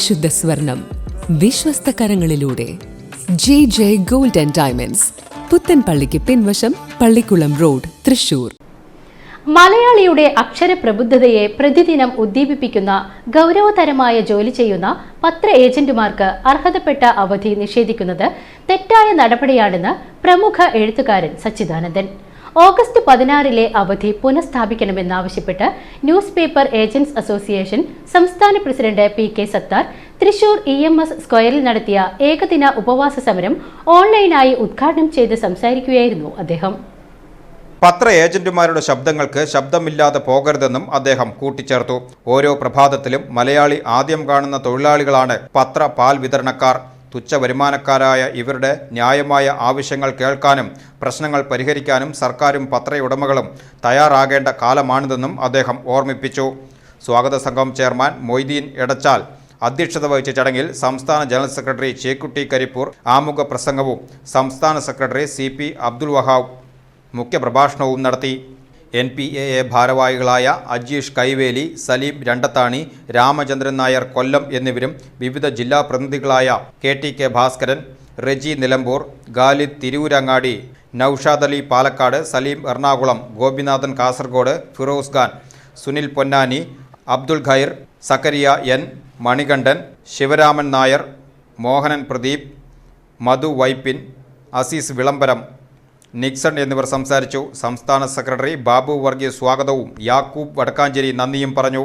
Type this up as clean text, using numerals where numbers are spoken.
പരിശുദ്ധ സ്വർണം വിശ്വസ്ത കരങ്ങളിലൂടെ JJ Gold and Diamonds, പുത്തൻപള്ളിക്ക് പിൻവശം, പള്ളിക്കുളം റോഡ്, തൃശൂർ. മലയാളിയുടെ അക്ഷരപ്രബുദ്ധതയെ പ്രതിദിനം ഉദ്ദീപിപ്പിക്കുന്ന ഗൗരവതരമായ ജോലി ചെയ്യുന്ന പത്ര ഏജന്റുമാർക്ക് അർഹതപ്പെട്ട അവധി നിഷേധിക്കുന്നത് തെറ്റായ നടപടിയാണെന്ന് പ്രമുഖ എഴുത്തുകാരൻ സച്ചിദാനന്ദൻ. ഓഗസ്റ്റ് 16 അവധി പുനഃസ്ഥാപിക്കണമെന്നാവശ്യപ്പെട്ട് ന്യൂസ് പേപ്പർ ഏജന്റ്സ് അസോസിയേഷൻ സംസ്ഥാന president PK Sattar Thrissur EMS സ്ക്വയറിൽ നടത്തിയ ഏകദിന ഉപവാസ സമരം ഓൺലൈനായി ഉദ്ഘാടനം ചെയ്ത് സംസാരിക്കുകയായിരുന്നു അദ്ദേഹം. പത്ര ഏജന്റുമാരുടെ ശബ്ദങ്ങൾക്ക് ശബ്ദമില്ലാതെ പോകരുതെന്നും അദ്ദേഹം കൂട്ടിച്ചേർത്തു. ഓരോ പ്രഭാതത്തിലും മലയാളി ആദ്യം കാണുന്ന തൊഴിലാളികളാണ് പാൽ വിതരണക്കാർ. തുച്ഛ വരുമാനക്കാരായ ഇവരുടെ ന്യായമായ ആവശ്യങ്ങൾ കേൾക്കാനും പ്രശ്നങ്ങൾ പരിഹരിക്കാനും സർക്കാരും പത്രയുടമകളും തയ്യാറാകേണ്ട കാലമാണിതെന്നും അദ്ദേഹം ഓർമ്മിപ്പിച്ചു. സ്വാഗത സംഘം ചെയർമാൻ മൊയ്തീൻ എടച്ചാൽ അധ്യക്ഷത വഹിച്ച ചടങ്ങിൽ സംസ്ഥാന ജനറൽ സെക്രട്ടറി ചേക്കുട്ടി കരിപ്പൂർ ആമുഖ പ്രസംഗവും സംസ്ഥാന സെക്രട്ടറി CP അബ്ദുൽ വഹാബ് മുഖ്യപ്രഭാഷണവും നടത്തി. NPAA ഭാരവാഹികളായ അജീഷ് കൈവേലി, സലീം രണ്ടത്താണി, രാമചന്ദ്രൻ നായർ കൊല്ലം എന്നിവരും വിവിധ ജില്ലാ പ്രതിനിധികളായ KTK ഭാസ്കരൻ, റെജി നിലമ്പൂർ, ഖാലിദ് തിരൂരങ്ങാടി, നൌഷാദ് അലി പാലക്കാട്, സലീം എറണാകുളം, ഗോപിനാഥൻ കാസർഗോഡ്, ഫിറോസ് ഖാൻ, സുനിൽ പൊന്നാനി, അബ്ദുൽ ഖൈർ, സക്കരിയ N, മണികണ്ഠൻ, ശിവരാമൻ നായർ, മോഹനൻ പ്രദീപ്, മധു വൈപ്പിൻ, അസീസ് വിളംബരം, നിക്സൺ എന്നിവർ സംസാരിച്ചു. സംസ്ഥാന സെക്രട്ടറി ബാബു വർഗീസ് സ്വാഗതവും യാക്കൂബ് വടക്കാഞ്ചേരി നന്ദിയും പറഞ്ഞു.